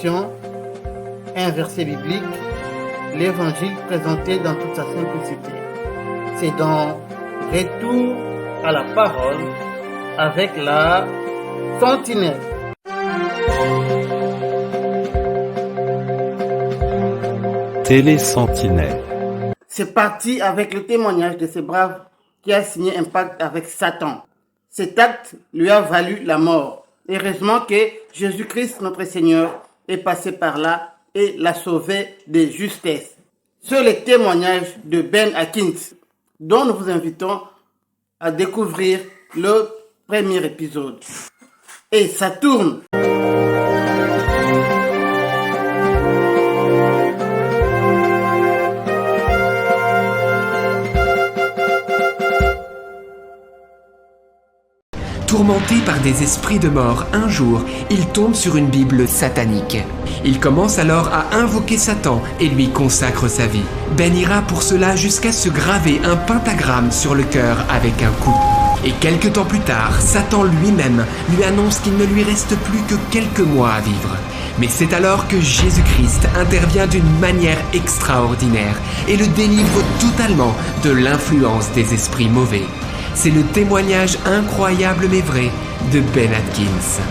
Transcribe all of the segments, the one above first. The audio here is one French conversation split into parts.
méditation, un verset biblique, l'évangile présenté dans toute sa simplicité. C'est dans Retour à la parole avec la sentinelle. Télé-sentinelle. C'est parti avec le témoignage de ce brave qui a signé un pacte avec Satan. Cet acte lui a valu la mort. Heureusement que Jésus-Christ, notre Seigneur, est passé par là et l'a sauvé de justesse. C'est le témoignage de Ben Atkins, dont nous vous invitons à découvrir le premier épisode. Et ça tourne. Tourmenté par des esprits de mort, un jour, il tombe sur une Bible satanique. Il commence alors à invoquer Satan et lui consacre sa vie. Ben ira pour cela jusqu'à se graver un pentagramme sur le cœur avec un coup. Et quelque temps plus tard, Satan lui-même lui annonce qu'il ne lui reste plus que quelques mois à vivre. Mais c'est alors que Jésus-Christ intervient d'une manière extraordinaire et le délivre totalement de l'influence des esprits mauvais. C'est le témoignage incroyable mais vrai de Ben Atkins.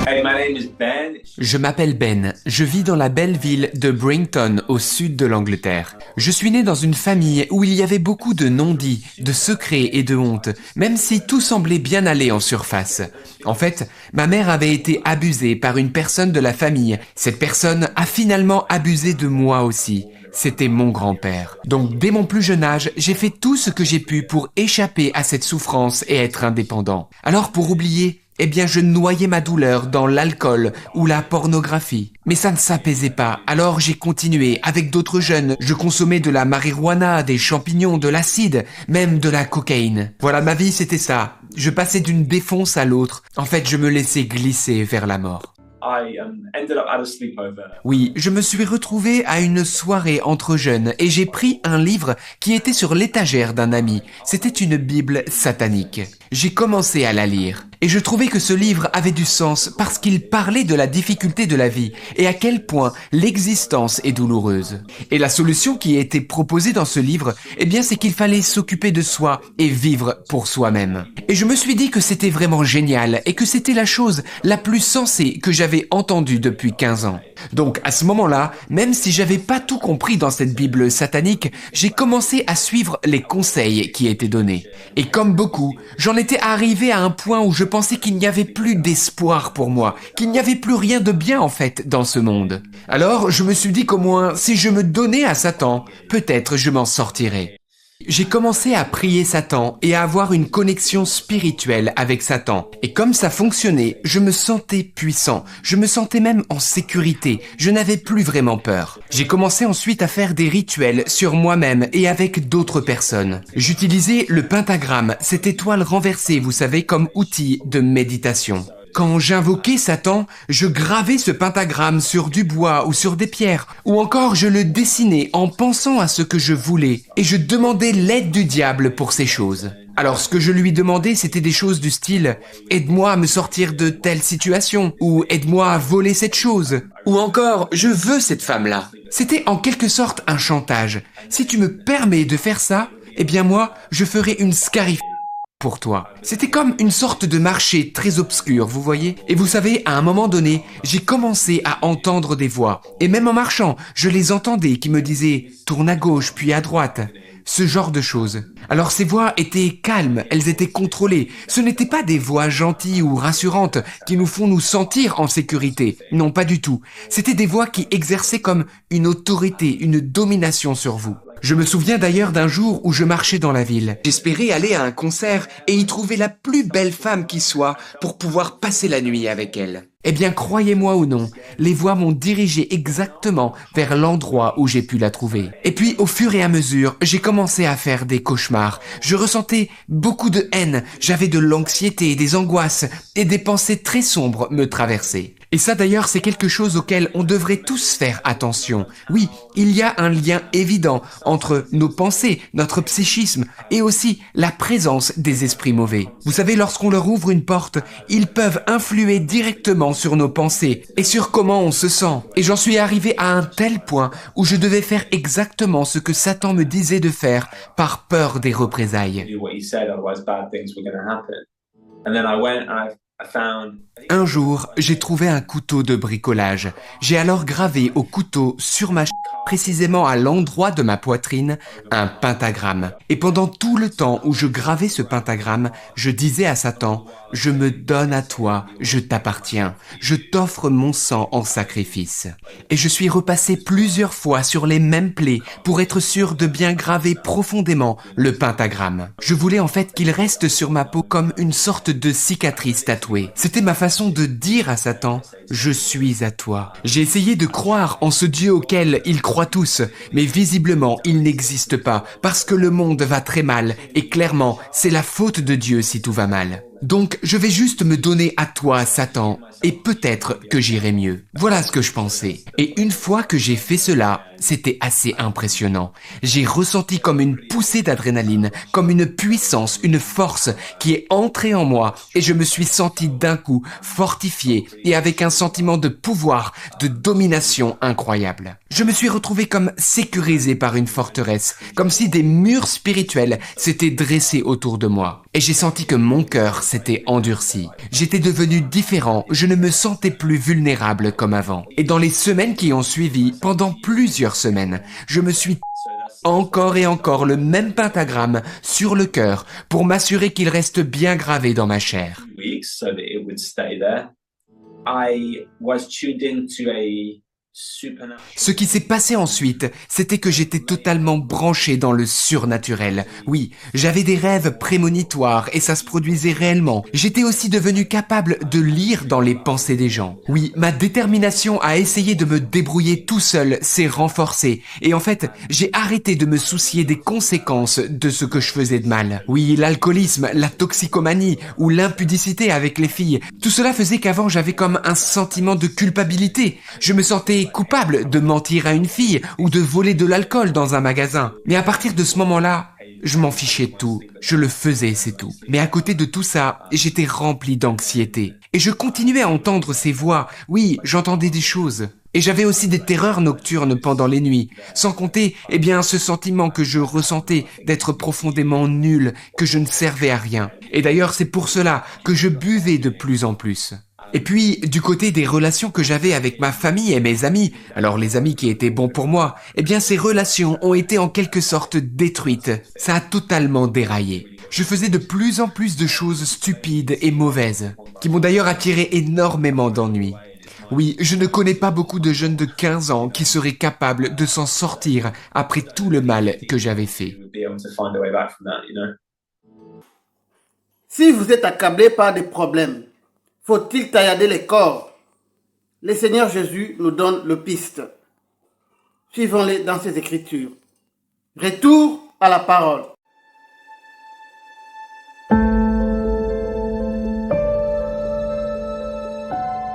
Hey, my name is Ben. Je m'appelle Ben, je vis dans la belle ville de Brington au sud de l'Angleterre. Je suis né dans une famille où il y avait beaucoup de non-dits, de secrets et de honte, même si tout semblait bien aller en surface. En fait, ma mère avait été abusée par une personne de la famille. Cette personne a finalement abusé de moi aussi. C'était mon grand-père. Donc, dès mon plus jeune âge, j'ai fait tout ce que j'ai pu pour échapper à cette souffrance et être indépendant. Alors, pour oublier, je noyais ma douleur dans l'alcool ou la pornographie. Mais ça ne s'apaisait pas, alors j'ai continué. Avec d'autres jeunes, je consommais de la marijuana, des champignons, de l'acide, même de la cocaïne. Voilà, ma vie, c'était ça. Je passais d'une défonce à l'autre. En fait, je me laissais glisser vers la mort. I ended up at a sleepover. Oui, je me suis retrouvé à une soirée entre jeunes et j'ai pris un livre qui était sur l'étagère d'un ami. C'était une Bible satanique. J'ai commencé à la lire et je trouvais que ce livre avait du sens parce qu'il parlait de la difficulté de la vie et à quel point l'existence est douloureuse. Et la solution qui était proposée dans ce livre, c'est qu'il fallait s'occuper de soi et vivre pour soi-même. Et je me suis dit que c'était vraiment génial et que c'était la chose la plus sensée que j'avais entendue depuis 15 ans. Donc à ce moment-là, même si j'avais pas tout compris dans cette Bible satanique, j'ai commencé à suivre les conseils qui étaient donnés. Et comme beaucoup, j'en étais arrivé à un point où je pensais qu'il n'y avait plus d'espoir pour moi, qu'il n'y avait plus rien de bien en fait dans ce monde. Alors je me suis dit qu'au moins, si je me donnais à Satan, peut-être je m'en sortirais. J'ai commencé à prier Satan et à avoir une connexion spirituelle avec Satan. Et comme ça fonctionnait, je me sentais puissant. Je me sentais même en sécurité. Je n'avais plus vraiment peur. J'ai commencé ensuite à faire des rituels sur moi-même et avec d'autres personnes. J'utilisais le pentagramme, cette étoile renversée, vous savez, comme outil de méditation. Quand j'invoquais Satan, je gravais ce pentagramme sur du bois ou sur des pierres, ou encore je le dessinais en pensant à ce que je voulais, et je demandais l'aide du diable pour ces choses. Alors ce que je lui demandais, c'était des choses du style « aide-moi à me sortir de telle situation » ou « aide-moi à voler cette chose » ou encore « je veux cette femme-là ». C'était en quelque sorte un chantage. Si tu me permets de faire ça, moi, je ferai une scarif pour toi. C'était comme une sorte de marché très obscur, vous voyez? Et vous savez, à un moment donné, j'ai commencé à entendre des voix. Et même en marchant, je les entendais qui me disaient « tourne à gauche puis à droite ». Ce genre de choses. Alors ces voix étaient calmes, elles étaient contrôlées. Ce n'étaient pas des voix gentilles ou rassurantes qui nous font nous sentir en sécurité. Non, pas du tout. C'était des voix qui exerçaient comme une autorité, une domination sur vous. Je me souviens d'ailleurs d'un jour où je marchais dans la ville. J'espérais aller à un concert et y trouver la plus belle femme qui soit pour pouvoir passer la nuit avec elle. Croyez-moi ou non, les voix m'ont dirigé exactement vers l'endroit où j'ai pu la trouver. Et puis, au fur et à mesure, j'ai commencé à faire des cauchemars. Je ressentais beaucoup de haine, j'avais de l'anxiété, des angoisses et des pensées très sombres me traversaient. Et ça d'ailleurs, c'est quelque chose auquel on devrait tous faire attention. Oui, il y a un lien évident entre nos pensées, notre psychisme et aussi la présence des esprits mauvais. Vous savez, lorsqu'on leur ouvre une porte, ils peuvent influer directement sur nos pensées et sur comment on se sent. Et j'en suis arrivé à un tel point où je devais faire exactement ce que Satan me disait de faire par peur des représailles. Do what you said, otherwise bad things were going to happen. And then I went and I found. Un jour, j'ai trouvé un couteau de bricolage. J'ai alors gravé au couteau sur ma précisément à l'endroit de ma poitrine, un pentagramme. Et pendant tout le temps où je gravais ce pentagramme, je disais à Satan, « Je me donne à toi, je t'appartiens, je t'offre mon sang en sacrifice. » Et je suis repassé plusieurs fois sur les mêmes plaies pour être sûr de bien graver profondément le pentagramme. Je voulais en fait qu'il reste sur ma peau comme une sorte de cicatrice tatouée. C'était ma façon de dire à Satan, « Je suis à toi. » J'ai essayé de croire en ce Dieu auquel il croit tous, mais visiblement il n'existe pas parce que le monde va très mal et clairement c'est la faute de Dieu si tout va mal. Donc je vais juste me donner à toi, Satan, et peut-être que j'irai mieux. Voilà ce que je pensais. Et une fois que j'ai fait cela, c'était assez impressionnant. J'ai ressenti comme une poussée d'adrénaline, comme une puissance, une force qui est entrée en moi et je me suis senti d'un coup fortifié et avec un sentiment de pouvoir, de domination incroyable. Je me suis retrouvé comme sécurisé par une forteresse, comme si des murs spirituels s'étaient dressés autour de moi. Et j'ai senti que mon cœur s'était endurci. J'étais devenu différent, je ne me sentais plus vulnérable comme avant. Et dans les semaines qui ont suivi, pendant plusieurs semaines, je me suis encore et encore le même pentagramme sur le cœur pour m'assurer qu'il reste bien gravé dans ma chair. Weeks so that it would stay there. I was tuned into a supernatural. Ce qui s'est passé ensuite, c'était que j'étais totalement branché dans le surnaturel. Oui, j'avais des rêves prémonitoires et ça se produisait réellement. J'étais aussi devenu capable de lire dans les pensées des gens. Oui, ma détermination à essayer de me débrouiller tout seul s'est renforcée. Et en fait, j'ai arrêté de me soucier des conséquences de ce que je faisais de mal. Oui, l'alcoolisme, la toxicomanie ou l'impudicité avec les filles, tout cela faisait qu'avant j'avais comme un sentiment de culpabilité. Je me sentais coupable de mentir à une fille ou de voler de l'alcool dans un magasin. Mais à partir de ce moment-là, je m'en fichais de tout. Je le faisais, c'est tout. Mais à côté de tout ça, j'étais rempli d'anxiété. Et je continuais à entendre ces voix. Oui, j'entendais des choses. Et j'avais aussi des terreurs nocturnes pendant les nuits. Sans compter, ce sentiment que je ressentais d'être profondément nul, que je ne servais à rien. Et d'ailleurs, c'est pour cela que je buvais de plus en plus. Et puis, du côté des relations que j'avais avec ma famille et mes amis, alors les amis qui étaient bons pour moi, ces relations ont été en quelque sorte détruites. Ça a totalement déraillé. Je faisais de plus en plus de choses stupides et mauvaises, qui m'ont d'ailleurs attiré énormément d'ennuis. Oui, je ne connais pas beaucoup de jeunes de 15 ans qui seraient capables de s'en sortir après tout le mal que j'avais fait. Be able to find a way back from that, you know. Si vous êtes accablé par des problèmes, faut-il taillader les corps? Le Seigneur Jésus nous donne le piste. Suivons-les dans ses Écritures. Retour à la parole.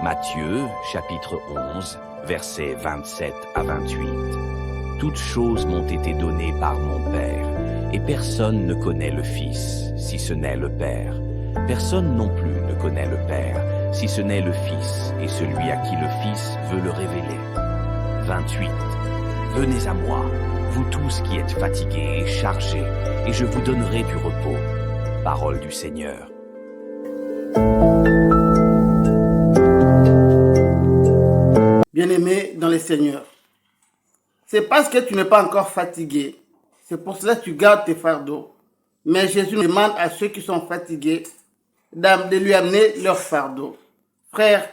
Matthieu, chapitre 11, versets 27 à 28. Toutes choses m'ont été données par mon Père, et personne ne connaît le Fils, si ce n'est le Père. Personne non plus ne connaît le Père, si ce n'est le Fils, et celui à qui le Fils veut le révéler. 28. Venez à moi, vous tous qui êtes fatigués et chargés, et je vous donnerai du repos. Parole du Seigneur. Bien-aimé dans le Seigneur, c'est parce que tu n'es pas encore fatigué. C'est pour cela que tu gardes tes fardeaux. Mais Jésus demande à ceux qui sont fatigués de lui amener leur fardeau. Frère,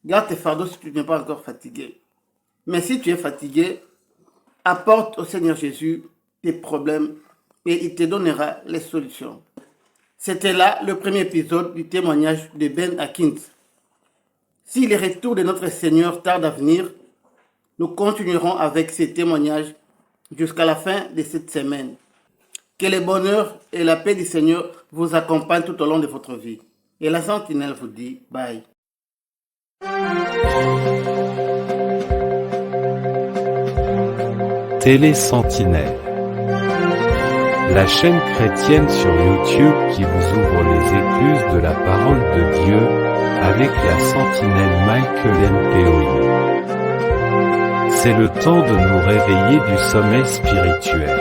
garde tes fardeaux si tu n'es pas encore fatigué. Mais si tu es fatigué, apporte au Seigneur Jésus tes problèmes et il te donnera les solutions. C'était là le premier épisode du témoignage de Ben Atkins. Si le retour de notre Seigneur tarde à venir, nous continuerons avec ces témoignages jusqu'à la fin de cette semaine. Que le bonheur et la paix du Seigneur vous accompagnent tout au long de votre vie. Et la Sentinelle vous dit bye. Télé Sentinelle, la chaîne chrétienne sur YouTube qui vous ouvre les écluses de la parole de Dieu avec la sentinelle Michael Peoy. C'est le temps de nous réveiller du sommeil spirituel.